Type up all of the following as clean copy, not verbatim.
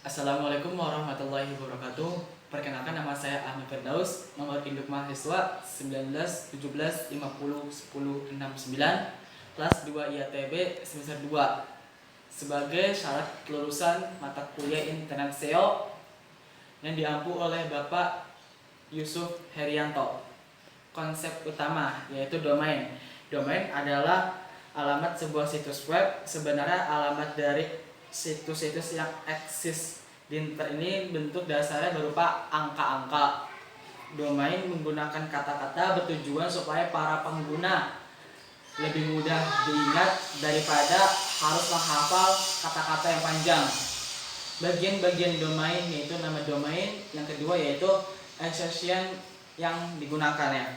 Assalamualaikum warahmatullahi wabarakatuh. Perkenalkan, nama saya Ahmad Firdaus, nomor induk mahasiswa 19 17 50 10 69, kelas 2 IATB semester 2. Sebagai syarat kelulusan mata kuliah Internet SEO yang diampu oleh Bapak Yusuf Herianto. Konsep utama yaitu domain. Domain adalah alamat sebuah situs web. Sebenarnya alamat dari situs-situs yang eksis di internet ini bentuk dasarnya berupa angka-angka. Domain menggunakan kata-kata bertujuan supaya para pengguna lebih mudah diingat daripada harus menghafal kata-kata yang panjang. Bagian-bagian domain yaitu nama domain, yang kedua yaitu extension yang digunakannya.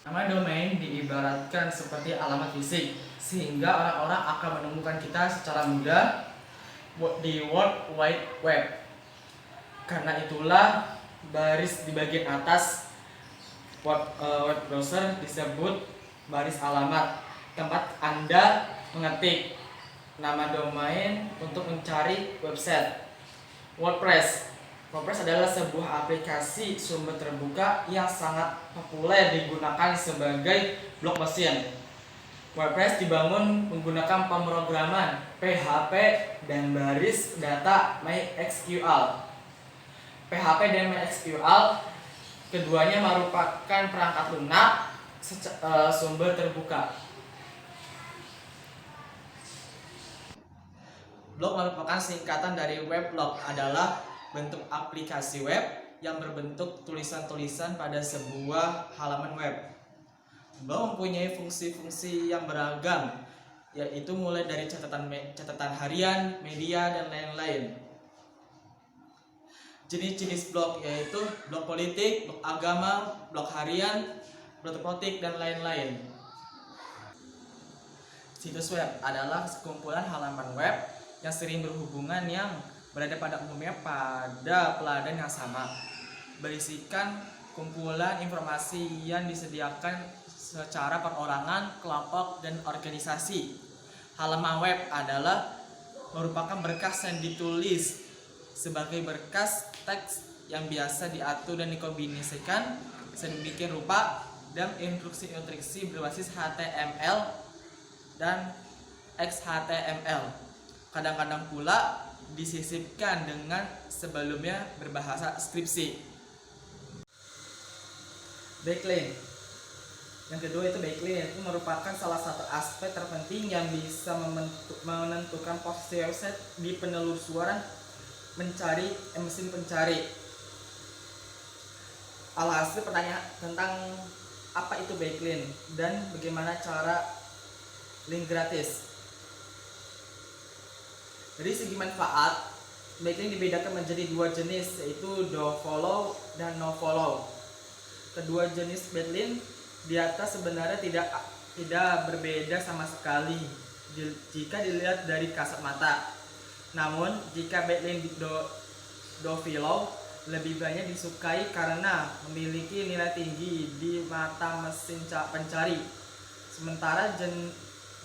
Nama domain diibaratkan seperti alamat fisik, sehingga orang-orang akan menemukan kita secara mudah di World Wide Web. Karena itulah baris di bagian atas web browser disebut baris alamat, tempat Anda mengetik nama domain untuk mencari website. WordPress adalah sebuah aplikasi sumber terbuka yang sangat populer digunakan sebagai blog mesin. WordPress dibangun menggunakan pemrograman PHP dan baris data MySQL. PHP dan MySQL keduanya merupakan perangkat lunak sumber terbuka. Blog merupakan singkatan dari weblog, adalah bentuk aplikasi web yang berbentuk tulisan-tulisan pada sebuah halaman web. Blog mempunyai fungsi-fungsi yang beragam, yaitu mulai dari catatan harian, media, dan lain-lain. Jenis-jenis blog yaitu blog politik, blog agama, blog harian, blog politik, dan lain-lain. Situs web adalah sekumpulan halaman web yang sering berhubungan yang berada pada umumnya pada peladan yang sama, berisikan kumpulan informasi yang disediakan secara perorangan, kelompok, dan organisasi. Halaman web merupakan berkas yang ditulis sebagai berkas teks yang biasa diatur dan dikombinasikan sedemikian rupa dan instruksi-instruksi berbasis HTML dan XHTML. Kadang-kadang pula disisipkan dengan sebelumnya berbahasa skripsi. Backlink. Yang kedua itu backlink, itu merupakan salah satu aspek terpenting yang bisa menentukan posisi website di penelusuran mesin pencari. Alhasil, pertanyaan tentang apa itu backlink dan bagaimana cara link gratis. Dari segi manfaat, backlink dibedakan menjadi dua jenis, yaitu do follow dan no follow. Kedua jenis backlink di atas sebenarnya tidak berbeda sama sekali jika dilihat dari kasat mata. Namun jika backlink do follow lebih banyak disukai karena memiliki nilai tinggi di mata mesin pencari. Sementara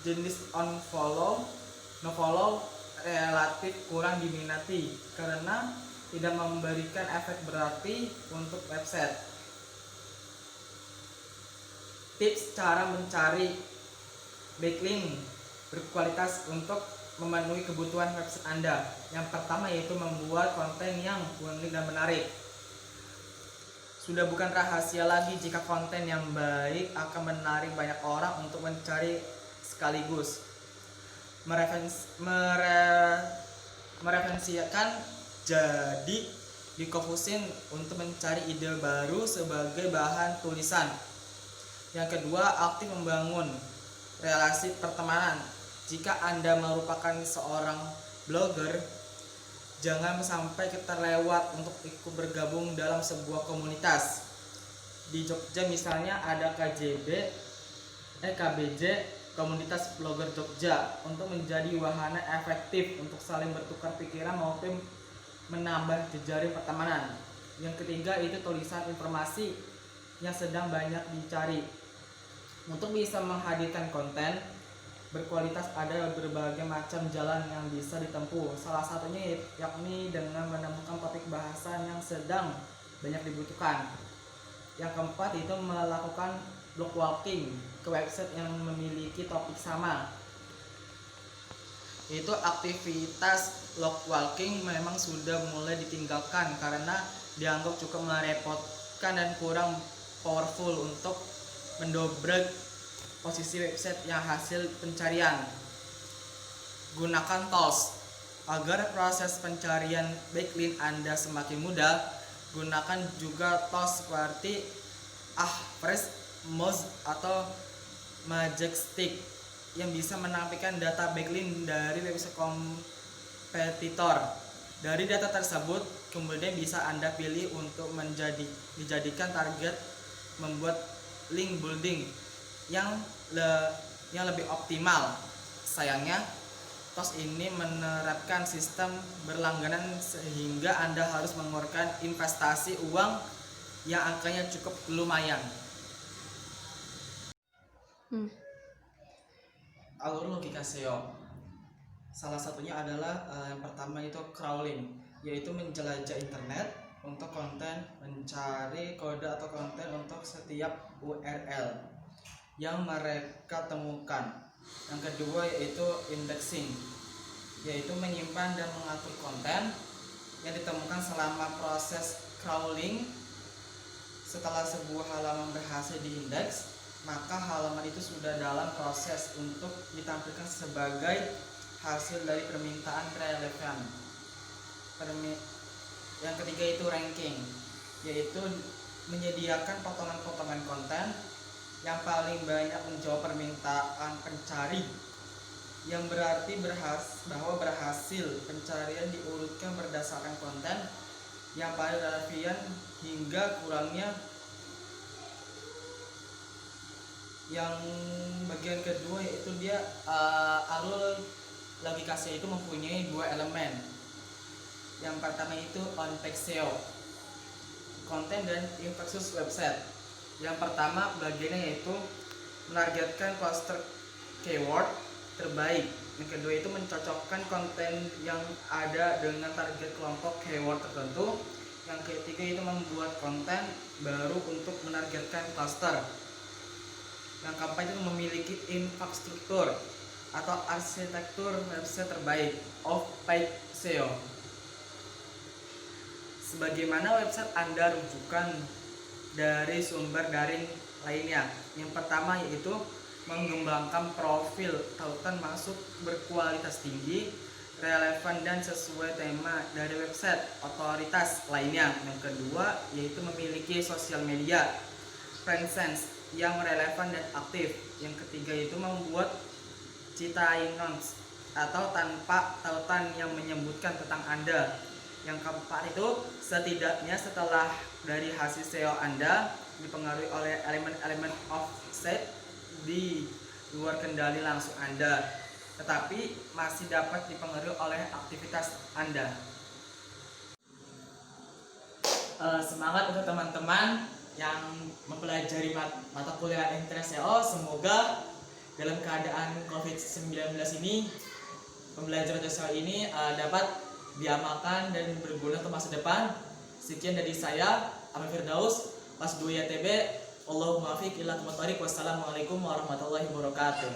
jenis no follow relatif kurang diminati karena tidak memberikan efek berarti untuk website. Tips cara mencari backlink berkualitas untuk memenuhi kebutuhan website Anda. Yang pertama yaitu membuat konten yang unik dan menarik. Sudah bukan rahasia lagi jika konten yang baik akan menarik banyak orang untuk mencari sekaligus. Mereferensikan jadi difokusin untuk mencari ide baru sebagai bahan tulisan. Yang kedua, aktif membangun relasi pertemanan. Jika Anda merupakan seorang blogger, jangan sampai terlewat untuk ikut bergabung dalam sebuah komunitas. Di Jogja misalnya ada KBJ, Komunitas Blogger Jogja, untuk menjadi wahana efektif untuk saling bertukar pikiran maupun menambah jejaring pertemanan. Yang ketiga itu tulisan informasi yang sedang banyak dicari. Untuk bisa menghadirkan konten berkualitas. Ada berbagai macam jalan yang bisa ditempuh. Salah satunya yakni dengan menemukan topik bahasan yang sedang banyak dibutuhkan. Yang keempat itu melakukan blog walking ke website yang memiliki topik sama. Itu aktivitas blog walking memang sudah mulai ditinggalkan karena dianggap cukup merepotkan dan kurang powerful untuk mendobrak posisi website yang hasil pencarian. Gunakan tools agar proses pencarian backlink Anda semakin mudah. Gunakan juga tools seperti Ahrefs, Moz atau Majestic yang bisa menampilkan data backlink dari website kompetitor. Dari data tersebut kemudian bisa Anda pilih untuk dijadikan target membuat link building yang lebih optimal. Sayangnya tools ini menerapkan sistem berlangganan sehingga Anda harus mengeluarkan investasi uang yang angkanya cukup lumayan. Alur logika SEO salah satunya adalah yang pertama itu crawling, yaitu menjelajah internet untuk konten, mencari kode atau konten untuk setiap URL yang mereka temukan. Yang kedua yaitu indexing, yaitu menyimpan dan mengatur konten yang ditemukan selama proses crawling. Setelah sebuah halaman berhasil diindeks, maka halaman itu sudah dalam proses untuk ditampilkan sebagai hasil dari permintaan relevan. Yang ketiga itu ranking, yaitu menyediakan potongan-potongan konten yang paling banyak menjawab permintaan pencari, yang berarti bahwa berhasil pencarian diurutkan berdasarkan konten yang paling relevan hingga kurangnya. Yang bagian kedua yaitu dia alur logika SEO itu mempunyai dua elemen. Yang pertama itu on-page SEO, konten dan infrastruktur website. Yang pertama bagiannya yaitu menargetkan cluster keyword terbaik. Yang kedua itu mencocokkan konten yang ada dengan target kelompok keyword tertentu. Yang ketiga itu membuat konten baru untuk menargetkan cluster. Yang keempat itu memiliki infrastruktur atau arsitektur website terbaik, off-page SEO. Sebagaimana website Anda rujukan dari sumber daring lainnya. Yang pertama yaitu mengembangkan profil tautan masuk berkualitas tinggi, relevan dan sesuai tema dari website otoritas lainnya. Yang kedua yaitu memiliki sosial media presence yang relevan dan aktif. Yang ketiga itu membuat citainons atau tanpa tautan yang menyebutkan tentang Anda. Yang keempat itu setidaknya setelah dari hasil SEO Anda dipengaruhi oleh elemen-elemen offset di luar kendali langsung Anda, tetapi masih dapat dipengaruhi oleh aktivitas Anda. Semangat untuk teman-teman yang mempelajari mata kuliah internet SEO. Semoga dalam keadaan COVID-19 ini pembelajaran SEO ini dapat diamalkan dan berguna untuk masa depan. Sekian dari saya, Ahmad Firdaus, kelas 2 YTB. Allahumma fiq ila tumatarik. Wassalamualaikum warahmatullahi wabarakatuh.